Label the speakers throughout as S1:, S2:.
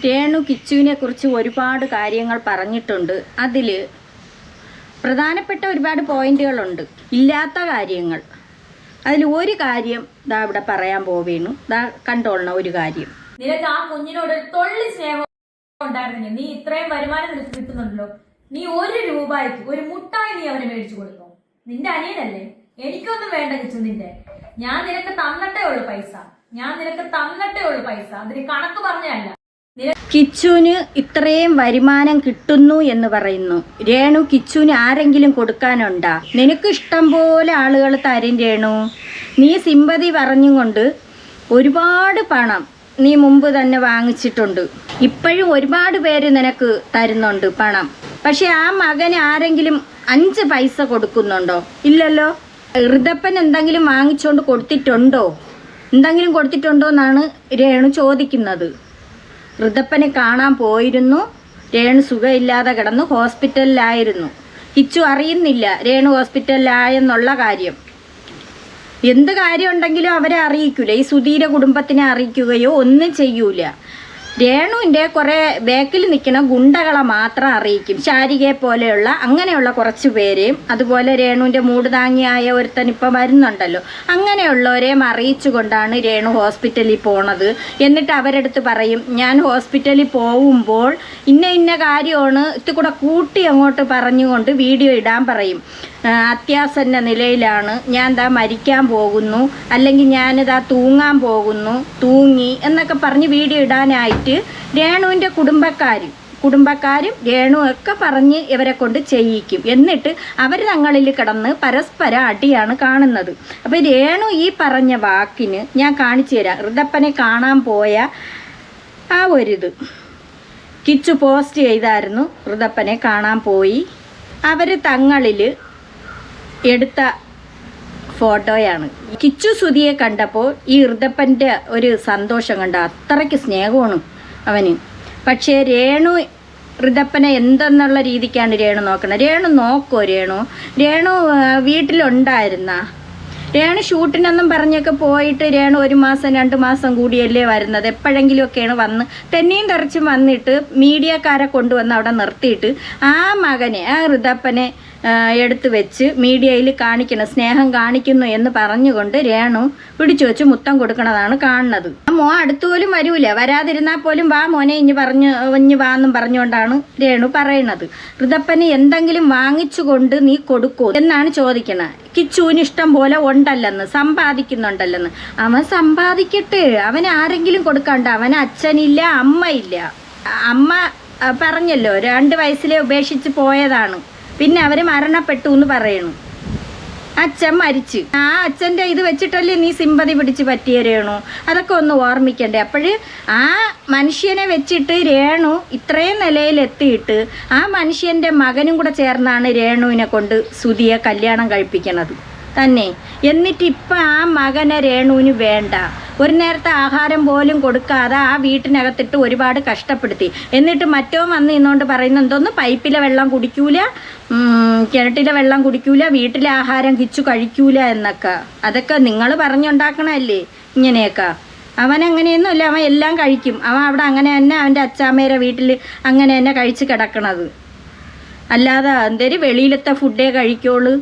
S1: രേണു കിച്ചുവിനെ കുറിച്ച് ഒരുപാട് കാര്യങ്ങൾ പറഞ്ഞിട്ടുണ്ട്. അതിൽ പ്രധാനപ്പെട്ട ഒരുപാട് പോയിന്റുകളുണ്ട്, ഇല്ലാത്ത കാര്യങ്ങൾ. അതിൽ ഒരു കാര്യം ദാ ഇവിടെ പറയാൻ പോവേണു. ദാ കണ്ടോളണം ഒരു കാര്യം.
S2: നിനക്ക് ആ കുഞ്ഞിനോട് തൊള്ളി സ്നേഹം ഉണ്ടായിരുന്നെങ്കിൽ നീ ഇത്രയും വരുമാനം നിനക്ക് കിട്ടുന്നുണ്ടല്ലോ, നീ 1 രൂപയ്ക്ക് ഒരു മുട്ടായി നീ അവന് മേടിച്ചു കൊടുത്തോ? നിന്റെ അനിയനല്ലേ, എനിക്കൊന്നും വേണ്ട കിച്ചു നിന്റെ. ഞാൻ നിനക്ക് തന്നിട്ടേ ഉള്ളു പൈസ, അതിന് കണക്ക് പറഞ്ഞല്ല.
S1: കിച്ചുവിന് ഇത്രയും വരുമാനം കിട്ടുന്നു എന്ന് പറയുന്നു. രേണു കിച്ചുവിന് ആരെങ്കിലും കൊടുക്കാനുണ്ടാ? നിനക്ക് ഇഷ്ടം പോലെ ആളുകൾ തരും രേണു. നീ സിമ്പതി പറഞ്ഞുകൊണ്ട് ഒരുപാട് പണം നീ മുമ്പ് തന്നെ വാങ്ങിച്ചിട്ടുണ്ട്. ഇപ്പോഴും ഒരുപാട് പേര് നിനക്ക് തരുന്നുണ്ട് പണം. പക്ഷെ ആ മകന് ആരെങ്കിലും 5 പൈസ കൊടുക്കുന്നുണ്ടോ? ഇല്ലല്ലോ. ഋതപ്പൻ എന്തെങ്കിലും വാങ്ങിച്ചുകൊണ്ട് കൊടുത്തിട്ടുണ്ടോ? എന്തെങ്കിലും കൊടുത്തിട്ടുണ്ടോ എന്നാണ് രേണു ചോദിക്കുന്നത്. ഋതപ്പനെ കാണാൻ പോയിരുന്നു. രേണു സുഖമില്ലാതെ കിടന്ന് ഹോസ്പിറ്റലിലായിരുന്നു. കിച്ചു അറിയുന്നില്ല രേണു ഹോസ്പിറ്റലിലായെന്നുള്ള കാര്യം. എന്ത് കാര്യം ഉണ്ടെങ്കിലും അവരെ അറിയിക്കൂല. ഈ സുധീര കുടുംബത്തിനെ അറിയിക്കുകയോ ഒന്നും ചെയ്യൂല. രേണുവിൻ്റെ കുറേ ബാക്കിൽ നിൽക്കുന്ന ഗുണ്ടകളെ മാത്രം അറിയിക്കും. ശാരികയെ പോലെയുള്ള അങ്ങനെയുള്ള കുറച്ച് പേരെയും, അതുപോലെ രേണുവിൻ്റെ മൂട് താങ്ങിയായ ഒരുത്തൻ ഇപ്പം വരുന്നുണ്ടല്ലോ, അങ്ങനെയുള്ളവരെയും അറിയിച്ചു കൊണ്ടാണ് രേണു ഹോസ്പിറ്റലിൽ പോണത്. എന്നിട്ട് അവരെടുത്ത് പറയും, ഞാൻ ഹോസ്പിറ്റലിൽ പോകുമ്പോൾ ഇന്ന കാര്യമാണ് ഇത്തിരി കൂട്ടി അങ്ങോട്ട് പറഞ്ഞുകൊണ്ട് വീഡിയോ ഇടാൻ പറയും. അത്യാസന്ന നിലയിലാണ്, ഞാൻ ദാ മരിക്കാൻ പോകുന്നു, അല്ലെങ്കിൽ ഞാനിതാ തൂങ്ങാൻ പോകുന്നു, തൂങ്ങി എന്നൊക്കെ പറഞ്ഞ് വീഡിയോ ഇടാനായിട്ട് രേണുവിൻ്റെ കുടുംബക്കാരും രേണു ഒക്കെ പറഞ്ഞ് ഇവരെ കൊണ്ട് ചെയ്യിക്കും. എന്നിട്ട് അവർ തങ്ങളിൽ കിടന്ന് പരസ്പരം അടിയാണ് കാണുന്നത്. അപ്പോൾ രേണു ഈ പറഞ്ഞ വാക്കിന് ഞാൻ കാണിച്ചു തരാം. ഋതപ്പനെ കാണാൻ പോയ ആ ഒരിത് കിച്ചു പോസ്റ്റ് ചെയ്തായിരുന്നു. ഋതപ്പനെ കാണാൻ പോയി. അവർ തങ്ങളിൽ എടുത്ത ഫോട്ടോയാണ്. കിച്ചു സുധിയെ കണ്ടപ്പോൾ ഈ ഋതപ്പൻ്റെ ഒരു സന്തോഷം കണ്ട, അത്രയ്ക്ക് സ്നേഹമാണ് അവന്. പക്ഷേ രേണു ഋതപ്പനെ എന്തെന്നുള്ള രീതിക്കാണ് രേണു നോക്കണം. രേണു നോക്കോ? രേണു വീട്ടിലുണ്ടായിരുന്ന രേണു ഷൂട്ടിനൊന്നും പറഞ്ഞൊക്കെ പോയിട്ട് രേണു 1 മാസം 2 മാസം കൂടിയല്ലേ വരുന്നത്. എപ്പോഴെങ്കിലുമൊക്കെയാണ് വന്ന് തെന്നിയും തെറിച്ചും വന്നിട്ട് മീഡിയക്കാരെ കൊണ്ടുവന്ന് അവിടെ നിർത്തിയിട്ട് ആ മകനെ, ആ ഋതപ്പനെ എടുത്തു വെച്ച് മീഡിയയിൽ കാണിക്കണം, സ്നേഹം കാണിക്കുന്നു എന്ന് പറഞ്ഞുകൊണ്ട് രേണു പിടിച്ചു വെച്ച് മുത്തം കൊടുക്കണതാണ് കാണുന്നത്. ആ മോ അടുത്തുപോലും വരൂല. വരാതിരുന്നാൽ പോലും വാ മോനെ ഇഞ്ഞ് വാന്നും പറഞ്ഞുകൊണ്ടാണ് രേണു പറയണത്. ഋതപ്പന് എന്തെങ്കിലും വാങ്ങിച്ചു നീ കൊടുക്കൂ എന്നാണ് ചോദിക്കണത്. കിച്ചുവിന് ഇഷ്ടം പോലെ ഉണ്ടല്ലെന്ന്, സമ്പാദിക്കുന്നുണ്ടല്ലെന്ന്. അവൻ സമ്പാദിക്കട്ടെ, അവൻ ആരെങ്കിലും കൊടുക്കണ്ട. അവന് അച്ഛനില്ല, അമ്മയില്ല. അമ്മ പറഞ്ഞല്ലോ 2 വയസ്സിലെ ഉപേക്ഷിച്ച് പോയതാണ്. പിന്നെ അവർ മരണപ്പെട്ടു എന്ന് പറയണു. അച്ഛൻ മരിച്ച്, ആ അച്ഛൻ്റെ ഇത് വെച്ചിട്ടല്ലേ നീ സിമ്പതി പിടിച്ച് പറ്റിയ രേണു? അതൊക്കെ ഒന്ന് ഓർമ്മിക്കണ്ടേ? അപ്പോൾ ആ മനുഷ്യനെ വെച്ചിട്ട് രേണു ഇത്രയും നിലയിലെത്തിയിട്ട് ആ മനുഷ്യൻ്റെ മകനും കൂടെ ചേർന്നാണ് രേണുവിനെ കൊണ്ട് സുധിയെ കല്യാണം കഴിപ്പിക്കണത് തന്നെ. എന്നിട്ട് ഇപ്പം ആ മകനെ രേണുവിന് വേണ്ട. ഒരു നേരത്തെ ആഹാരം പോലും കൊടുക്കാതെ ആ വീട്ടിനകത്തിട്ട് ഒരുപാട് കഷ്ടപ്പെടുത്തി. എന്നിട്ട് മറ്റോ വന്ന് ഇന്നുകൊണ്ട് പറയുന്ന എന്തോന്ന് പൈപ്പിലെ വെള്ളം കുടിക്കൂല, കിണറ്റിലെ വെള്ളം കുടിക്കൂല, വീട്ടിലെ ആഹാരം കിച്ചു കഴിക്കൂല എന്നൊക്കെ. അതൊക്കെ നിങ്ങൾ പറഞ്ഞുണ്ടാക്കണമല്ലേ ഇങ്ങനെയൊക്കെ. അവൻ അങ്ങനെയൊന്നുമില്ല, അവൻ എല്ലാം കഴിക്കും. അവൻ അവിടെ അങ്ങനെ തന്നെ അവൻ്റെ അച്ചാമ്മേരെ വീട്ടിൽ അങ്ങനെ തന്നെ കഴിച്ച് കിടക്കണത്. അല്ലാതെ എന്തേലും വെളിയിലത്തെ ഫുഡേ കഴിക്കുള്ളൂ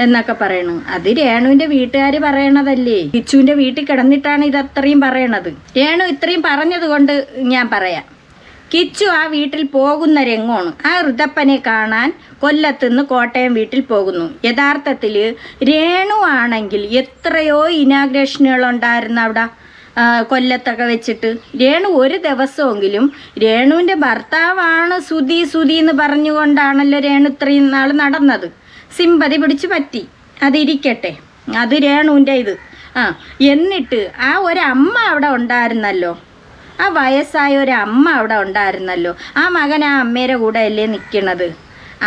S1: എന്നൊക്കെ പറയണു. അത് രേണുവിൻ്റെ വീട്ടുകാർ പറയണതല്ലേ. കിച്ചുവിൻ്റെ വീട്ടിൽ കിടന്നിട്ടാണ് ഇതത്രയും പറയണത്. രേണു ഇത്രയും പറഞ്ഞത് കൊണ്ട് ഞാൻ പറയാം. കിച്ചു ആ വീട്ടിൽ പോകുന്ന രംഗമാണ്. ആ ഋതപ്പനെ കാണാൻ കൊല്ലത്തുനിന്ന് കോട്ടയം വീട്ടിൽ പോകുന്നു. യഥാർത്ഥത്തിൽ രേണു ആണെങ്കിൽ എത്രയോ ഇനാഗ്രേഷനുകളുണ്ടായിരുന്നു അവിടെ കൊല്ലത്തൊക്കെ വെച്ചിട്ട്. രേണു ഒരു ദിവസമെങ്കിലും രേണുവിൻ്റെ ഭർത്താവാണ് സുധി എന്ന് പറഞ്ഞുകൊണ്ടാണല്ലോ രേണു ഇത്രയും നാൾ നടന്നത്. സിമ്പതി പിടിച്ച് പറ്റി, അതിരിക്കട്ടെ, അത് രേണുവിൻ്റെ ഇത്. എന്നിട്ട് ആ ഒരമ്മ അവിടെ ഉണ്ടായിരുന്നല്ലോ, ആ വയസ്സായ ഒരമ്മ അവിടെ ഉണ്ടായിരുന്നല്ലോ. ആ മകൻ ആ അമ്മേരെ കൂടെ അല്ലേ നിൽക്കണത്.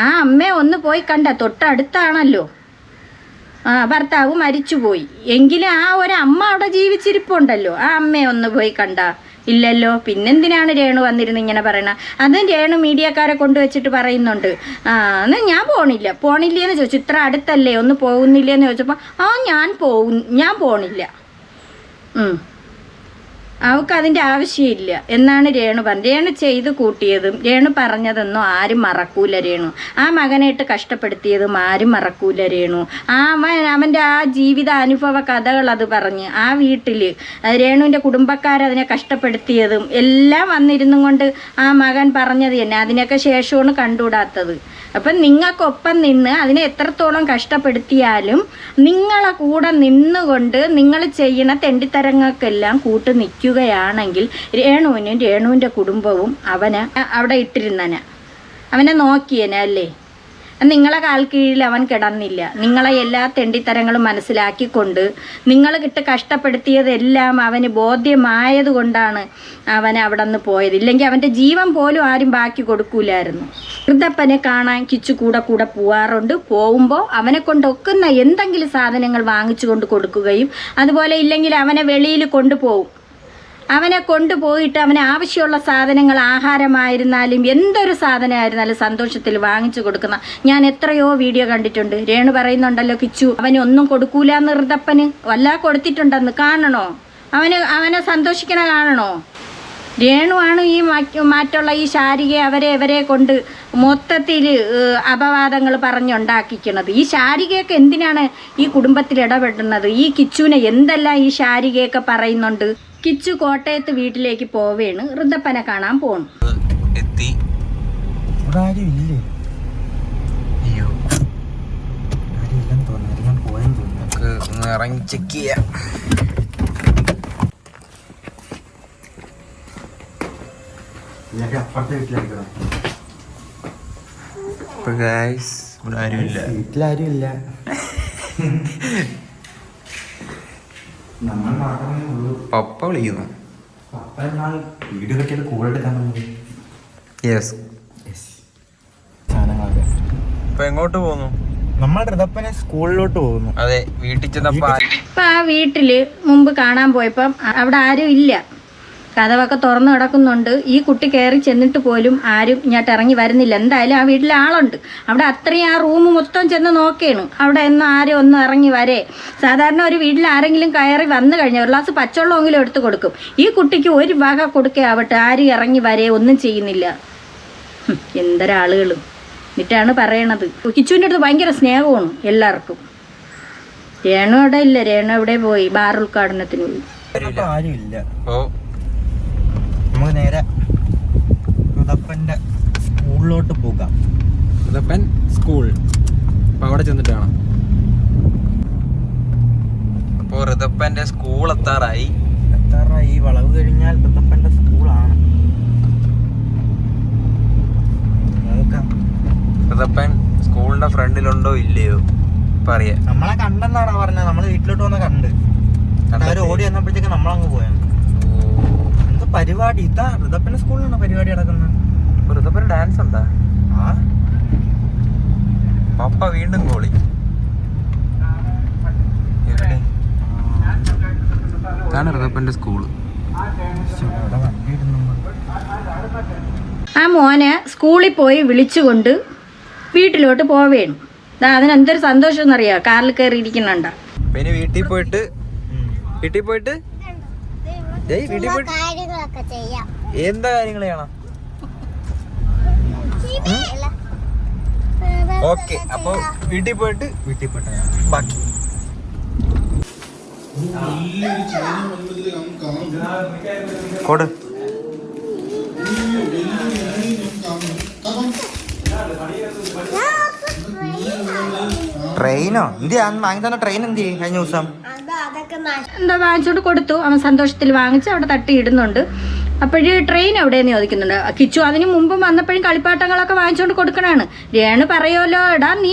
S1: ആ അമ്മയെ ഒന്ന് പോയി കണ്ട, തൊട്ടടുത്താണല്ലോ. ഭർത്താവ് മരിച്ചുപോയി എങ്കിലും ആ ഒരമ്മ അവിടെ ജീവിച്ചിരിപ്പുണ്ടല്ലോ. ആ അമ്മയെ ഒന്ന് പോയി കണ്ട ഇല്ലല്ലോ. പിന്നെന്തിനാണ് രേണു വന്നിരുന്ന് ഇങ്ങനെ പറയണത്? അതും രേണു മീഡിയക്കാരെ കൊണ്ടുവച്ചിട്ട് പറയുന്നുണ്ട്, എന്നാൽ ഞാൻ പോണില്ലേന്ന് ചോദിച്ചു. ഇത്ര അടുത്തല്ലേ, ഒന്ന് പോകുന്നില്ലേന്ന് ചോദിച്ചപ്പോൾ ഞാൻ പോണില്ല. അവൾക്ക് അതിൻ്റെ ആവശ്യമില്ല എന്നാണ് രേണു പറഞ്ഞത്. രേണു ചെയ്ത് കൂട്ടിയതും രേണു പറഞ്ഞതൊന്നും ആരും മറക്കൂല രേണു. ആ മകനായിട്ട് കഷ്ടപ്പെടുത്തിയതും ആരും മറക്കൂല രേണു. അവൻ്റെ ആ ജീവിത അനുഭവ കഥകൾ അത് പറഞ്ഞ് ആ വീട്ടിൽ രേണുവിൻ്റെ കുടുംബക്കാരതിനെ കഷ്ടപ്പെടുത്തിയതും എല്ലാം വന്നിരുന്നും കൊണ്ട് ആ മകൻ പറഞ്ഞത് തന്നെ. അതിനൊക്കെ ശേഷമാണ് കണ്ടുകൂടാത്തത്. അപ്പം നിങ്ങൾക്കൊപ്പം നിന്ന് അതിനെ എത്രത്തോളം കഷ്ടപ്പെടുത്തിയാലും നിങ്ങളെ കൂടെ നിന്നുകൊണ്ട് നിങ്ങൾ ചെയ്യണ തെണ്ടിത്തരങ്ങൾക്കെല്ലാം കൂട്ട് നിൽക്കുകയാണെങ്കിൽ രേണുവിനും രേണുവിൻ്റെ കുടുംബവും അവനെ അവിടെ ഇട്ടിരുന്നന, അവനെ നോക്കിയേനെ അല്ലേ. നിങ്ങളെ കാൽ കീഴിൽ അവൻ കിടന്നില്ല. നിങ്ങളെ എല്ലാ തെണ്ടിത്തരങ്ങളും മനസ്സിലാക്കിക്കൊണ്ട് നിങ്ങൾ കഷ്ടപ്പെടുത്തിയതെല്ലാം അവന് ബോധ്യമായത് കൊണ്ടാണ് അവൻ അവിടെ നിന്ന് പോയത്. ഇല്ലെങ്കിൽ അവൻ്റെ ജീവൻ പോലും ആരും ബാക്കി കൊടുക്കൂലായിരുന്നു. ഋതപ്പനെ കാണാൻ കിച്ചു കൂടെ പോവാറുണ്ട്. പോകുമ്പോൾ അവനെ കൊണ്ടൊക്കുന്ന എന്തെങ്കിലും സാധനങ്ങൾ വാങ്ങിച്ചു കൊണ്ട് കൊടുക്കുകയും അതുപോലെ ഇല്ലെങ്കിൽ അവനെ വെളിയിൽ കൊണ്ടുപോകും. അവനെ കൊണ്ടുപോയിട്ട് അവന് ആവശ്യമുള്ള സാധനങ്ങൾ ആഹാരമായിരുന്നാലും എന്തൊരു സാധനമായിരുന്നാലും സന്തോഷത്തിൽ വാങ്ങിച്ചു കൊടുക്കുന്ന ഞാൻ എത്രയോ വീഡിയോ കണ്ടിട്ടുണ്ട്. രേണു പറയുന്നുണ്ടല്ലോ കിച്ചു അവന് ഒന്നും കൊടുക്കൂലെന്ന് ഋതപ്പന് വല്ല കൊടുത്തിട്ടുണ്ടെന്ന് കാണണോ? അവനെ സന്തോഷിക്കണ കാണണോ? രേണുവാണ് ഈ മാറ്റുള്ള ഈ ശാരികയെ അവരെ കൊണ്ട് മൊത്തത്തിൽ അപവാദങ്ങൾ പറഞ്ഞുണ്ടാക്കിക്കണത്. ഈ ശാരികയൊക്കെ എന്തിനാണ് ഈ കുടുംബത്തിൽ ഇടപെടുന്നത്? ഈ കിച്ചുവിനെ എന്തെല്ലാം ഈ ശാരികയൊക്കെ പറയുന്നുണ്ട്. കിച്ചു കോട്ടയത്ത് വീട്ടിലേക്ക് പോവേണ്. ഋതപ്പനെ കാണാൻ പോണു.
S3: എത്തി. ഇറങ്ങി ചെക്ക് ചെയ്യാം.
S4: വീട്ടിലാരുമില്ല.
S3: പപ്പ വിളിക്കുന്നു.
S4: വീഡിയോ കെട്ടിയത് കൂടെ എടുക്കാൻ
S3: യെസ്. ഇപ്പൊ എങ്ങോട്ട് പോകുന്നു?
S4: നമ്മൾ ഋതപ്പനെ സ്കൂളിലോട്ട് പോകുന്നു.
S3: അതെ, വീട്ടിൽ ചെന്നപ്പോ
S1: ഇപ്പം ആ വീട്ടിൽ മുമ്പ് കാണാൻ പോയപ്പം അവിടെ ആരും ഇല്ല. കതവൊക്കെ തുറന്നു കിടക്കുന്നുണ്ട്. ഈ കുട്ടി കയറി ചെന്നിട്ട് പോലും ആരും ഇങ്ങോട്ട് ഇറങ്ങി വരുന്നില്ല. എന്തായാലും ആ വീട്ടിൽ ആളുണ്ട്. അവിടെ അത്രയും ആ റൂം മൊത്തം ചെന്ന് നോക്കുകയാണ്. അവിടെ ഒന്നും ആരും ഒന്നും ഇറങ്ങി വരേ. സാധാരണ ഒരു വീട്ടിൽ ആരെങ്കിലും കയറി വന്നു കഴിഞ്ഞാൽ ഒരു ഗ്ലാസ് പച്ചവെള്ളമെങ്കിലും എടുത്ത് കൊടുക്കും. ഈ കുട്ടിക്ക് ഒരു വക കൊടുക്കുകയാവട്ടെ, ആരും ഇറങ്ങി വരേ ഒന്നും ചെയ്യുന്നില്ല. എന്തൊരാളുകളും എന്നിട്ടാണ് പറയണത്. കിച്ചുവിൻ്റെ അടുത്ത് ഭയങ്കര സ്നേഹമാണ് എല്ലാവർക്കും. രേണു അവിടെ ഇല്ല. രേണു എവിടെ പോയി? ബാർ ഉദ്ഘാടനത്തിന് പോയി.
S4: ആരുമില്ല. നമുക്ക് നേരെ ഋതപ്പന്റെ സ്കൂളിലോട്ട് പോകാം.
S3: ഋതപ്പൻ സ്കൂൾ അപ്പൊ അവിടെ ചെന്നിട്ട് കാണാം. അപ്പോ ഋതപ്പന്റെ സ്കൂൾ എത്താറായി.
S4: ഈ വളവ് കഴിഞ്ഞാൽ ഋതപ്പന്റെ സ്കൂളാണ്. നോക്കാം
S3: ഋതപ്പൻ സ്കൂളിന്റെ ഫ്രണ്ടിലുണ്ടോ ഇല്ലയോ പറയാ.
S4: നമ്മളെ കണ്ടെന്നാണ് പറഞ്ഞത്. നമ്മള് വീട്ടിലോട്ട് വന്ന കണ്ട് അവര് ഓടി വന്നപ്പോഴത്തേക്ക് നമ്മളങ്ങ് പോയാണ്. എന്ത് പരിപാടി? ഇതാ ഋതപ്പന്റെ സ്കൂളിലാണ് പരിപാടി നടക്കുന്നത്.
S3: ഋതപ്പന് ഡാൻസ് ഉണ്ടാ?
S4: ആ
S3: പപ്പ വീണ്ടും കോളി. ഇതാണ് ഋതപ്പന്റെ സ്കൂള്.
S1: ആ മോനെ സ്കൂളിൽ പോയി വിളിച്ചുകൊണ്ട് വീട്ടിലോട്ട് പോവേണു. അതിനെന്തൊരു സന്തോഷം എന്നറിയാം. കാറിൽ കയറി ഇരിക്കുന്നുണ്ട.
S3: പിന്നെ വീട്ടിൽ പോയിട്ട് എന്താ കാര്യങ്ങൾ ചെയ്യണം? ഓക്കെ, അപ്പൊ വീട്ടിൽ പോയിട്ട് ബാക്കി. കൊടു.
S4: ട്രെയിനോ? എന്ത് വാങ്ങി തന്നെ ട്രെയിൻ എന്ത് ചെയ്യും? കഴിഞ്ഞ ദിവസം
S1: എന്താ വാങ്ങിച്ചോണ്ട് കൊടുത്തു. അവൻ സന്തോഷത്തിൽ വാങ്ങിച്ച് അവിടെ തട്ടിയിടുന്നുണ്ട്. അപ്പോഴ് ട്രെയിൻ എവിടെയെന്ന് ചോദിക്കുന്നുണ്ട്. കിച്ചു അതിന് മുമ്പ് വന്നപ്പോഴും കളിപ്പാട്ടങ്ങളൊക്കെ വാങ്ങിച്ചുകൊണ്ട് കൊടുക്കണാണ്. രേണു പറയുമല്ലോ, എടാ നീ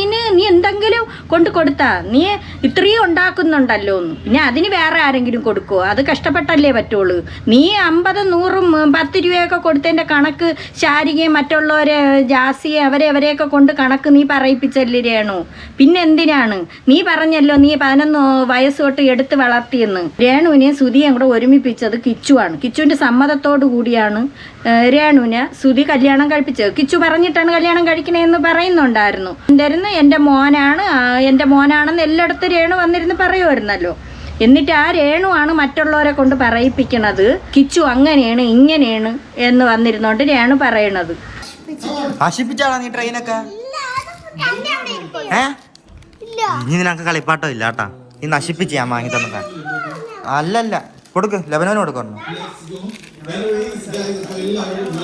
S1: എന്തെങ്കിലും കൊണ്ട് കൊടുത്താ നീ ഇത്രയും ഉണ്ടാക്കുന്നുണ്ടല്ലോ എന്ന്. പിന്നെ അതിന് വേറെ ആരെങ്കിലും കൊടുക്കുമോ? അത് കഷ്ടപ്പെട്ടല്ലേ പറ്റുള്ളൂ. നീ 50, 100, 10 രൂപയൊക്കെ കൊടുത്തതിൻ്റെ കണക്ക് ശാരികയും മറ്റുള്ളവരെ ജാസിയെ അവരെയൊക്കെ കൊണ്ട് കണക്ക് നീ പറയിപ്പിച്ചല്ലേ രേണു. പിന്നെ എന്തിനാണ് നീ പറഞ്ഞല്ലോ നീ 11 വയസ്സ് തൊട്ട് എടുത്ത് വളർത്തിയെന്ന്. രേണുവിനെ സുധിയും കൂടെ ഒരുമിപ്പിച്ചത് കിച്ചുവാണ്. കിച്ചുവിൻ്റെ സമ്മതത്തോട് കൂടിയാണ് രേണുവിനെ സുധി കല്യാണം കഴിപ്പിച്ചത്. കിച്ചു പറഞ്ഞിട്ടാണ് കല്യാണം കഴിക്കണേന്ന് പറയുന്നുണ്ടായിരുന്നു. എൻ്റെ മോനാണെന്ന് എല്ലായിടത്തും രേണു വന്നിരുന്ന് പറയുമായിരുന്നല്ലോ. എന്നിട്ട് ആ രേണുവാണ് മറ്റുള്ളവരെ കൊണ്ട് പറയിപ്പിക്കണത് കിച്ചു അങ്ങനെയാണ് ഇങ്ങനെയാണ് എന്ന് വന്നിരുന്നോണ്ട് രേണു പറയണത്.
S4: നശിപ്പിച്ചാളാ നീ ട്രെയിനൊക്കെ? ഇനി നിനക്ക് കളിപ്പാട്ടോ ഇല്ല കേട്ടാ. നീ നശിപ്പിച്ച് ഞാൻ വാങ്ങി തന്നതാ. അല്ലല്ല കൊടുക്ക്, ലബനോന് കൊടുക്കുന്നു.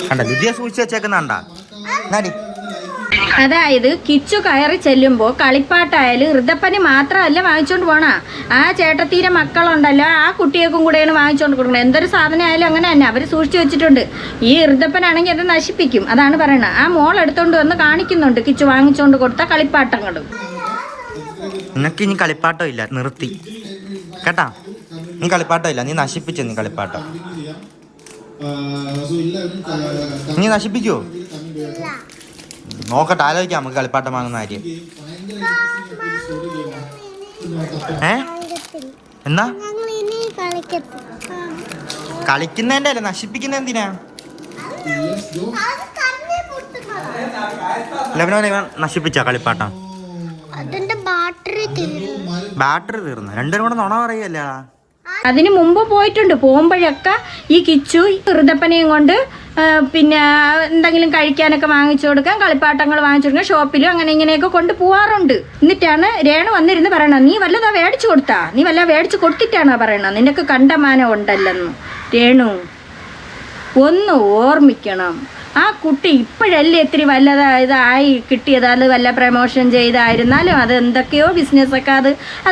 S4: കണ്ട ലുജിയെ സൂക്ഷിച്ച് വെച്ചേക്കുന്നാണ്ടാ.
S1: അതായത് കിച്ചു കയറി ചെല്ലുമ്പോൾ കളിപ്പാട്ടായാലും ഋതപ്പന് മാത്രമല്ല വാങ്ങിച്ചോണ്ട് പോണ, ആ ചേട്ടത്തീരെ മക്കളുണ്ടല്ലോ ആ കുട്ടികൾക്കും കൂടെയാണ് വാങ്ങിച്ചോണ്ട് കൊടുക്കണം. എന്തൊരു സാധനം ആയാലും അങ്ങനെ തന്നെ അവർ സൂക്ഷിച്ചു വെച്ചിട്ടുണ്ട്. ഈ ഋതപ്പനാണെങ്കിൽ അത് നശിപ്പിക്കും. അതാണ് പറയണത്. ആ മോൾ എടുത്തോണ്ട് വന്ന് കാണിക്കുന്നുണ്ട് കിച്ചു വാങ്ങിച്ചോണ്ട് കൊടുത്ത കളിപ്പാട്ടങ്ങൾ.
S4: നിനക്ക് ഇനി കളിപ്പാട്ടോ ഇല്ല, നിർത്തി കേട്ടാ. നീ കളിപ്പാട്ടോ ഇല്ല, നീ നശിപ്പിച്ചു. നീ കളിപ്പാട്ടോ നീ നശിപ്പിക്കുവോ? നോക്കട്ടെ, ആലോചിക്കാം നമുക്ക് കളിപ്പാട്ടം വാങ്ങുന്ന കാര്യം. എന്നാ കളിക്കുന്നതിന്റെ അല്ലേ, നശിപ്പിക്കുന്ന എന്തിനാ? ലബനോനെ നശിപ്പിച്ച കളിപ്പാട്ടം ബാറ്ററി തീർന്നു. രണ്ടും കൂടെ നുണ പറയല്ല.
S1: അതിന് മുമ്പ് പോയിട്ടുണ്ട്. പോകുമ്പോഴൊക്കെ ഈ കിച്ചു ഋതപ്പനെയും കൊണ്ട് പിന്നെ എന്തെങ്കിലും കഴിക്കാനൊക്കെ വാങ്ങിച്ചു കൊടുക്കാൻ, കളിപ്പാട്ടങ്ങൾ വാങ്ങിച്ചു കൊടുക്കാൻ ഷോപ്പിലും അങ്ങനെ ഇങ്ങനെയൊക്കെ കൊണ്ട് പോവാറുണ്ട്. എന്നിട്ടാണ് രേണു വന്നിരുന്ന് പറയണത്, നീ വല്ലതാ മേടിച്ചു കൊടുത്താ, നീ വല്ല മേടിച്ചു കൊടുത്തിട്ടാണോ പറയണത്, നിനക്ക് കണ്ടമാനം ഉണ്ടല്ലെന്ന്. രേണു ഒന്ന് ഓർമ്മിക്കണം, ആ കുട്ടി ഇപ്പോഴല്ലേ ഇത്തിരി ഇതായി കിട്ടിയത്. അത് വല്ല പ്രമോഷൻ ചെയ്തായിരുന്നാലും അത് എന്തൊക്കെയോ ബിസിനസ്സൊക്കെ അത്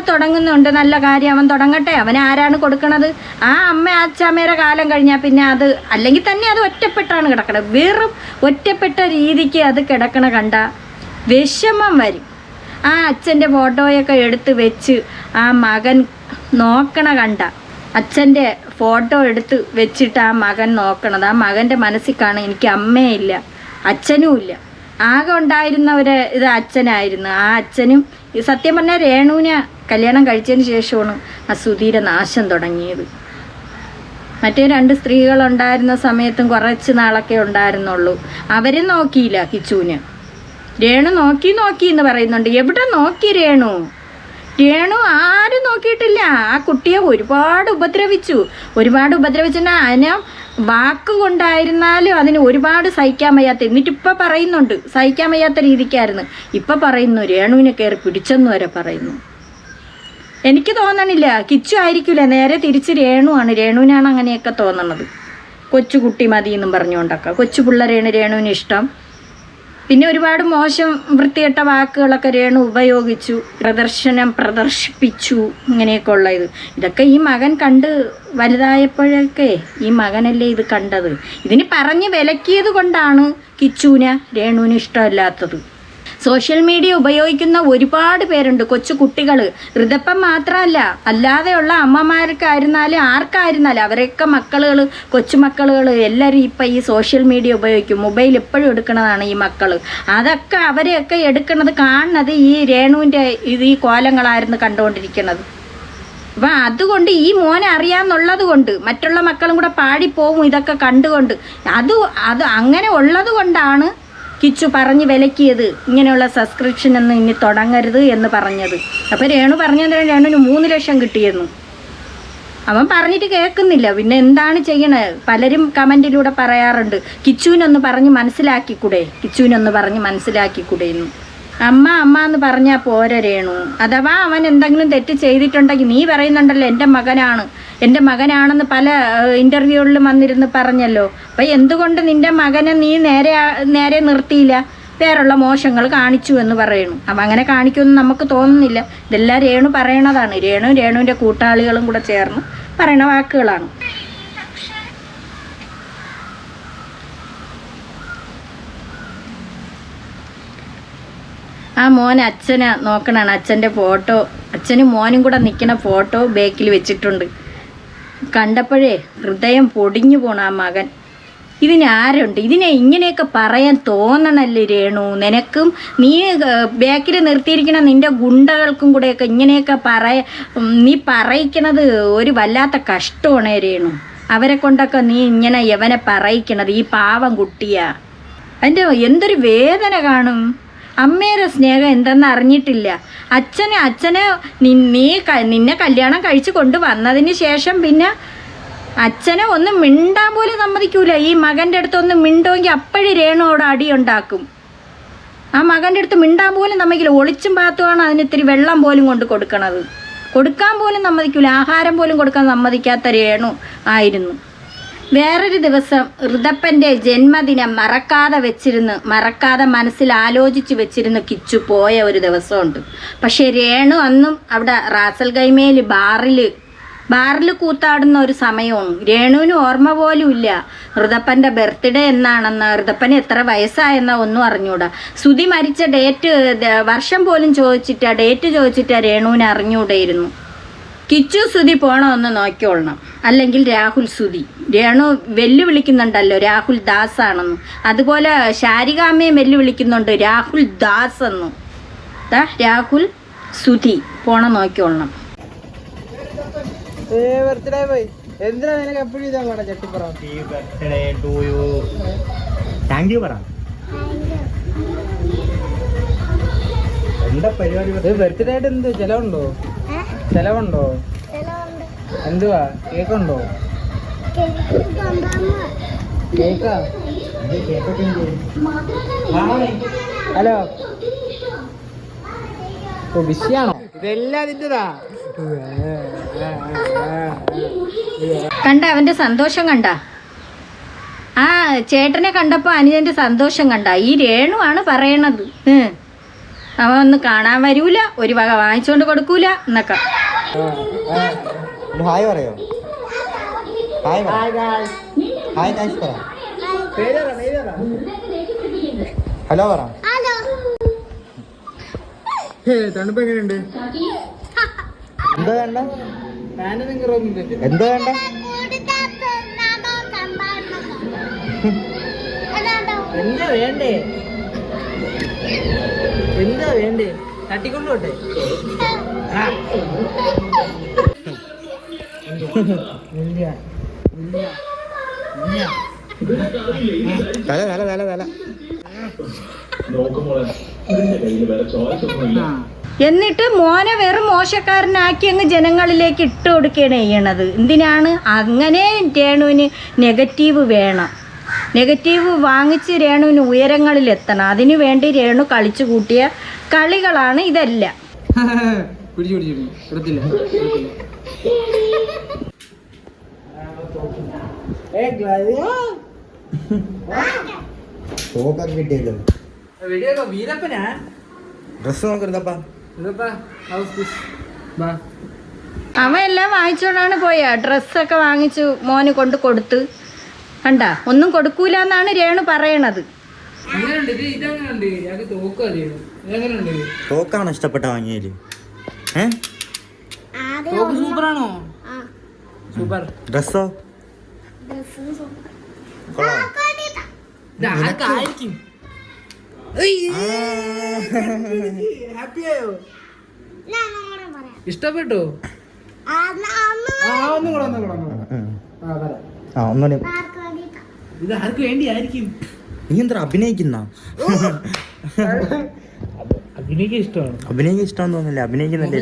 S1: തുടങ്ങുന്നുണ്ട്. നല്ല കാര്യം, അവൻ തുടങ്ങട്ടെ. അവൻ ആരാണ് കൊടുക്കണത്? ആ അമ്മ അച്ഛമ്മയുടെ കാലം കഴിഞ്ഞാൽ പിന്നെ അത് അല്ലെങ്കിൽ തന്നെ അത് ഒറ്റപ്പെട്ടാണ് കിടക്കണത്. വെറും ഒറ്റപ്പെട്ട രീതിക്ക് അത് കിടക്കണ കണ്ട വിഷമം വരും. ആ അച്ഛൻ്റെ ഫോട്ടോയൊക്കെ എടുത്ത് വെച്ച് ആ മകൻ നോക്കണ കണ്ട, അച്ഛൻ്റെ ഫോട്ടോ എടുത്ത് വെച്ചിട്ട് ആ മകൻ നോക്കണത്, ആ മകൻ്റെ മനസ്സിൽ കാണും എനിക്ക് അമ്മയില്ല അച്ഛനും ഇല്ല. ആകെ ഉണ്ടായിരുന്നവര് ഇത് അച്ഛനായിരുന്നു. ആ അച്ഛനും സത്യം പറഞ്ഞാൽ രേണുവിനെ കല്യാണം കഴിച്ചതിന് ശേഷമാണ് ആ സുധീര നാശം തുടങ്ങിയത്. മറ്റേ 2 സ്ത്രീകളുണ്ടായിരുന്ന സമയത്തും കുറച്ച് നാളൊക്കെ ഉണ്ടായിരുന്നുള്ളൂ. അവരും നോക്കിയില്ല കിച്ചുവിന്. രേണു നോക്കി എന്ന് പറയുന്നുണ്ട്. എവിടെ നോക്കി രേണു? രേണു ആരും നോക്കിയിട്ടില്ല. ആ കുട്ടിയെ ഒരുപാട് ഉപദ്രവിച്ചിട്ട് അതിനെ വാക്ക് കൊണ്ടായിരുന്നാലും അതിന് ഒരുപാട് സഹിക്കാൻ വയ്യാത്ത, എന്നിട്ടിപ്പോൾ പറയുന്നുണ്ട് സഹിക്കാൻ വയ്യാത്ത രീതിക്കായിരുന്നു. ഇപ്പം പറയുന്നു രേണുവിനെ കയറി പിടിച്ചെന്ന് വരെ പറയുന്നു. എനിക്ക് തോന്നണില്ല കിച്ചു ആയിരിക്കില്ല, നേരെ തിരിച്ച് രേണുവാണ്. രേണുവിനാണ് അങ്ങനെയൊക്കെ തോന്നണത്. കൊച്ചുകുട്ടി മതി എന്നും പറഞ്ഞുകൊണ്ടൊക്കെ കൊച്ചു പിള്ളേരാണ് രേണുവിന് ഇഷ്ടം. പിന്നെ ഒരുപാട് മോശം വൃത്തികെട്ട വാക്കുകളൊക്കെ രേണു ഉപയോഗിച്ചു, പ്രദർശിപ്പിച്ചു, ഇങ്ങനെയൊക്കെ ഉള്ള ഇതൊക്കെ ഈ മകൻ കണ്ട് വലുതായപ്പോഴൊക്കെ ഈ മകനല്ലേ ഇത് കണ്ടത്. ഇതിന് പറഞ്ഞ് വിലക്കിയത് കൊണ്ടാണ് കിച്ചുവിന് രേണുവിന് ഇഷ്ടമല്ലാത്തത്. സോഷ്യൽ മീഡിയ ഉപയോഗിക്കുന്ന ഒരുപാട് പേരുണ്ട്, കൊച്ചു കുട്ടികൾ. ഋതപ്പം മാത്രമല്ല, അല്ലാതെയുള്ള അമ്മമാർക്കായിരുന്നാലും ആർക്കായിരുന്നാലും അവരൊക്കെ മക്കളുകൾ, കൊച്ചുമക്കളുകൾ എല്ലാവരും ഇപ്പം ഈ സോഷ്യൽ മീഡിയ ഉപയോഗിക്കും. മൊബൈൽ എപ്പോഴും എടുക്കുന്നതാണ് ഈ മക്കൾ. അതൊക്കെ അവരെയൊക്കെ എടുക്കുന്നത് കാണുന്നത് ഈ രേണുവിൻ്റെ ഈ കോലങ്ങളായിരുന്നു കണ്ടുകൊണ്ടിരിക്കുന്നത്. അപ്പം അതുകൊണ്ട് ഈ മോനെ അറിയാമെന്നുള്ളത് കൊണ്ട് മറ്റുള്ള മക്കളും കൂടെ പാടിപ്പോവും ഇതൊക്കെ കണ്ടുകൊണ്ട്. അത് അങ്ങനെ ഉള്ളത് കൊണ്ടാണ് കിച്ചു പറഞ്ഞ് വിലക്കിയത്, ഇങ്ങനെയുള്ള സബ്സ്ക്രിപ്ഷൻ ഒന്നും ഇനി തുടങ്ങരുത് എന്ന് പറഞ്ഞത്. അപ്പോൾ രേണു പറഞ്ഞത് രേണുവിന് 3 ലക്ഷം കിട്ടിയെന്നു. അവൻ പറഞ്ഞിട്ട് കേൾക്കുന്നില്ല. പിന്നെ എന്താണ് ചെയ്യണത്? പലരും കമൻറ്റിലൂടെ പറയാറുണ്ട്, കിച്ചുവിനൊന്ന് പറഞ്ഞ് മനസ്സിലാക്കിക്കൂടെ എന്ന്. അമ്മ എന്ന് പറഞ്ഞാൽ പോരെ രേണു. അഥവാ അവൻ എന്തെങ്കിലും തെറ്റ് ചെയ്തിട്ടുണ്ടെങ്കിൽ നീ പറയുന്നുണ്ടല്ലോ എൻ്റെ മകനാണെന്ന് പല ഇൻ്റർവ്യൂകളിലും വന്നിരുന്ന് പറഞ്ഞല്ലോ. അപ്പം എന്തുകൊണ്ട് നിൻ്റെ മകനെ നീ നേരെ നിർത്തിയില്ല? വേറുള്ള മോശങ്ങൾ കാണിച്ചു എന്ന് പറയുന്നു. അപ്പം അങ്ങനെ കാണിക്കുമെന്ന് നമുക്ക് തോന്നുന്നില്ല. ഇതെല്ലാം രേണു പറയണതാണ്. രേണുവിൻ്റെ കൂട്ടാളികളും കൂടെ ചേർന്ന് പറയണ വാക്കുകളാണ്. ആ മോൻ അച്ഛനെ നോക്കണാണ്. അച്ഛൻ്റെ ഫോട്ടോ, അച്ഛനും മോനും കൂടെ നിൽക്കുന്ന ഫോട്ടോ ബേക്കിൽ വെച്ചിട്ടുണ്ട്. കണ്ടപ്പോഴേ ഹൃദയം പൊടിഞ്ഞു പോണ ആ മകൻ. ഇതിനാരുണ്ട്? ഇതിനെ ഇങ്ങനെയൊക്കെ പറയാൻ തോന്നണല്ലേ രേണു? നിനക്കും നീ ബാക്കിൽ നിർത്തിയിരിക്കണ നിൻ്റെ ഗുണ്ടകൾക്കും കൂടെയൊക്കെ ഇങ്ങനെയൊക്കെ നീ പറയിക്കണത് ഒരു വല്ലാത്ത കഷ്ടമാണ് രേണു. അവരെ കൊണ്ടൊക്കെ നീ ഇങ്ങനെ യവനെ പറയിക്കണത് ഈ പാവം കുട്ടിയാ. അതിൻ്റെ എന്തൊരു വേദന കാണും. അമ്മയുടെ സ്നേഹം എന്തെന്ന് അറിഞ്ഞിട്ടില്ല. അച്ഛനെ നിന്നെ കല്യാണം കഴിച്ച് കൊണ്ടുവന്നതിന് ശേഷം പിന്നെ അച്ഛനെ ഒന്നും മിണ്ടാൻ പോലും സമ്മതിക്കൂല. ഈ മകൻ്റെ അടുത്ത് ഒന്ന് മിണ്ടുമെങ്കിൽ അപ്പോഴും രേണു അവിടെ അടിയുണ്ടാക്കും. ആ മകൻ്റെ അടുത്ത് മിണ്ടാൻ പോലും സമ്മതിക്കില്ല. ഒളിച്ചും പാത്തുമാണ് അതിന് ഇത്തിരി വെള്ളം പോലും കൊണ്ട് കൊടുക്കാൻ പോലും സമ്മതിക്കില്ല. ആഹാരം പോലും കൊടുക്കാൻ സമ്മതിക്കാത്ത രേണു ആയിരുന്നു. വേറൊരു ദിവസം ഋതപ്പൻ്റെ ജന്മദിനം മറക്കാതെ മനസ്സിൽ ആലോചിച്ച് വെച്ചിരുന്ന് കിച്ചു പോയ ഒരു ദിവസമുണ്ട്. പക്ഷേ രേണു അന്നും അവിടെ റാസൽ ഗൈമയിൽ ബാറിൽ കൂത്താടുന്ന ഒരു സമയമാണ്. രേണുവിന് ഓർമ്മ പോലും ഇല്ല ഋതപ്പൻ്റെ ബർത്ത്ഡേ എന്നാണെന്ന്, ഋതപ്പന് എത്ര വയസ്സായെന്നോ ഒന്നും അറിഞ്ഞൂടാ. സുധി മരിച്ച വർഷം പോലും ഡേറ്റ് ചോദിച്ചിട്ടാ രേണുവിന് അറിഞ്ഞൂടായിരുന്നു. കിച്ചു സുധി പോണമെന്ന് നോക്കിക്കൊള്ളണം, അല്ലെങ്കിൽ രാഹുൽ സുധി. രേണു വെല്ലുവിളിക്കുന്നുണ്ടല്ലോ രാഹുൽ ദാസ് ആണെന്ന്. അതുപോലെ ശാരികാമ്മയും വെല്ലുവിളിക്കുന്നുണ്ട് രാഹുൽ ദാസ് എന്നും. രാഹുൽ സുധി പോണം നോക്കിക്കൊള്ളണം.
S3: എന്തിനാ നിനക്ക് എപ്പോഴും ഇതാ വേണം ചട്ടിപ്പറ?
S4: താങ്ക് യു പറ. എന്താ പരിപാടി?
S3: ബർത്ത്ഡേ ആയിട്ട് എന്ത് ചെലവുണ്ടോ? എന്തുവാ? കേക്കുണ്ടോ? കേക്കാ? ഹലോ, ബിസിയാണോ? ഇതെല്ലാം നിന്റെതാ.
S1: കണ്ട അവൻ്റെ സന്തോഷം കണ്ട? ആ ചേട്ടനെ കണ്ടപ്പോൾ അനുജൻ്റെ സന്തോഷം കണ്ട? ഈ രേണുവാണ് പറയണത് അവൻ ഒന്ന് കാണാൻ വരൂല, ഒരു വക വാങ്ങിച്ചുകൊണ്ട് കൊടുക്കൂല എന്നൊക്കെ.
S4: ഹായ് പറയോ? ഹായ് പറ. ഹലോ പറ.
S3: തണുപ്പ് എങ്ങനെയുണ്ട്?
S4: എന്താ വേണ്ട? എന്താ വേണ്ട?
S3: എന്താ വേണ്ടേ? തട്ടിക്കൊണ്ടോട്ടെ?
S4: തല
S1: എന്നിട്ട് മോനെ വെറും മോശക്കാരനാക്കി അങ്ങ് ജനങ്ങളിലേക്ക് ഇട്ട് കൊടുക്കുകയാണ് ചെയ്യണത്. എന്തിനാണ്? അങ്ങനെ രേണുവിന് നെഗറ്റീവ് വേണം. നെഗറ്റീവ് വാങ്ങിച്ച് രേണുവിന് ഉയരങ്ങളിലെത്തണം. അതിനു വേണ്ടി രേണു കളിച്ചു കൂട്ടിയ കളികളാണ് ഇതെല്ലാം.
S4: ഡ്രസ് നോക്കരുതപ്പാ.
S1: അവൻ എല്ലാം വാങ്ങിച്ചോണ്ടാണ് പോയ. ഡ്രസ്സൊക്കെ വാങ്ങിച്ചു മോന് കൊടുത്ത് കണ്ട, ഒന്നും കൊടുക്കൂല എന്നാണ് രേണു പറയണത്.
S4: തോക്കാണോ ഇഷ്ടപ്പെട്ട വാങ്ങിയാല്?
S3: സൂപ്പറാണോ? സൂപ്പർ.
S4: ഡ്രസ്സോ?
S3: ഇഷ്ടപ്പെട്ടോ? ഇത് ആർക്ക് വേണ്ടിയായിരിക്കും?
S4: നീ എന്താ അഭിനയിക്കുന്ന?
S3: അഭിനയിക്കാൻ ഇഷ്ടമാണ്.
S4: അഭിനയിക്കാൻ ഇഷ്ടമെന്ന് തോന്നില്ല. അഭിനയിക്കുന്നില്ല.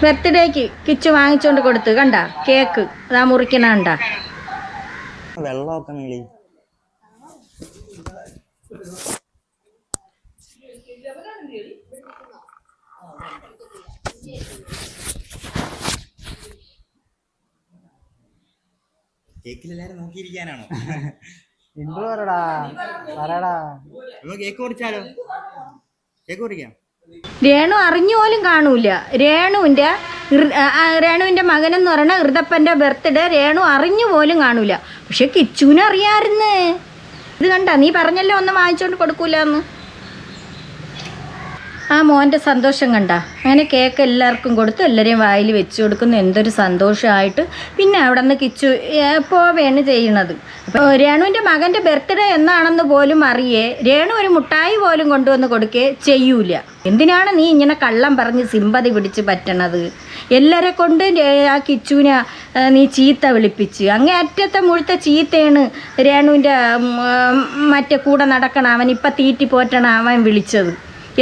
S1: ബർത്ത്ഡേക്ക് കിച്ചു വാങ്ങിച്ചോണ്ട് കൊടുത്ത് കണ്ട കേക്ക് അതാ മുറിക്കണ കണ്ട.
S4: വെള്ളമൊക്കെ മേളി. കേക്കിലെല്ലാരും നോക്കിയിരിക്കാനാണോ? കേക്ക് മുറിച്ചാലോ? കേക്ക് മുറിക്കാം.
S1: രേണു അറിഞ്ഞു പോലും കാണൂല. രേണുവിൻ്റെ മകനെന്ന് പറയണ ഋതപ്പൻ്റെ ബർത്ത്ഡേ രേണു അറിഞ്ഞു പോലും കാണൂല. പക്ഷെ കിച്ചുവിനെ അറിയാമായിരുന്നു. ഇത് കണ്ട, നീ പറഞ്ഞല്ലോ ഒന്നും വാങ്ങിച്ചോണ്ട് കൊടുക്കൂല എന്ന്. ആ മോൻ്റെ സന്തോഷം കണ്ട. അങ്ങനെ കേക്ക് എല്ലാവർക്കും കൊടുത്ത് എല്ലാവരെയും വായിൽ വെച്ച് കൊടുക്കുന്നു. എന്തൊരു സന്തോഷമായിട്ട്. പിന്നെ അവിടെ നിന്ന് കിച്ചു പോവുകയാണ് ചെയ്യണത്. അപ്പോൾ രേണുവിൻ്റെ മകൻ്റെ ബർത്ത്ഡേ എന്നാണെന്ന് പോലും അറിയേ രേണു ഒരു മുട്ടായി പോലും കൊണ്ടുവന്ന് കൊടുക്കേ ചെയ്യൂല. എന്തിനാണ് നീ ഇങ്ങനെ കള്ളം പറഞ്ഞ് സിമ്പതി പിടിച്ച് പറ്റണത്? എല്ലാരെ കൊണ്ട് ആ കിച്ചുവിനെ നീ ചീത്ത വിളിപ്പിച്ച്. അങ്ങേ അറ്റത്തെ മുഴുത്ത ചീത്തയാണ് രേണുവിൻ്റെ മറ്റേ കൂടെ നടക്കണ അവൻ ഇപ്പം തീറ്റി പോറ്റണ അവൻ വിളിച്ചത്.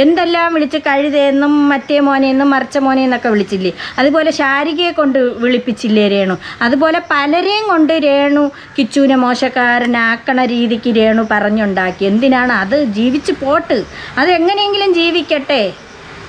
S1: എന്തെല്ലാം വിളിച്ച് കഴുതയെന്നും മറ്റേ മോനെയെന്നും മറിച്ച മോനെന്നൊക്കെ വിളിച്ചില്ലേ? അതുപോലെ ശാരികയെ കൊണ്ട് വിളിപ്പിച്ചില്ലേ രേണു? അതുപോലെ പലരെയും കൊണ്ട് രേണു കിച്ചുവിനെ മോശക്കാരനാക്കണ രീതിക്ക് രേണു പറഞ്ഞുണ്ടാക്കി. എന്തിനാണ്? അത് ജീവിച്ച് പോട്ട്, അത് എങ്ങനെയെങ്കിലും ജീവിക്കട്ടെ.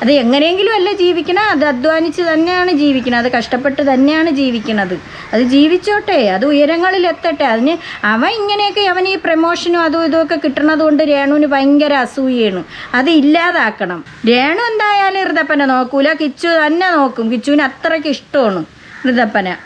S1: അത് എങ്ങനെയെങ്കിലും അല്ല ജീവിക്കണം, അത് അധ്വാനിച്ച് തന്നെയാണ് ജീവിക്കണം, അത് കഷ്ടപ്പെട്ട് തന്നെയാണ് ജീവിക്കണത്. അത് ജീവിച്ചോട്ടെ, അത് ഉയരങ്ങളിലെത്തട്ടെ. അതിന് അവൻ ഇങ്ങനെയൊക്കെ അവൻ ഈ പ്രമോഷനും അതും ഇതുമൊക്കെ കിട്ടണത് കൊണ്ട് രേണുവിന് ഭയങ്കര അസൂയാണ്. അത് ഇല്ലാതാക്കണം. രേണു എന്തായാലും ഋതപ്പനെ നോക്കൂല, കിച്ചു തന്നെ നോക്കും. കിച്ചുവിന് അത്രയ്ക്ക് ഇഷ്ടമാണ് ഋതപ്പന.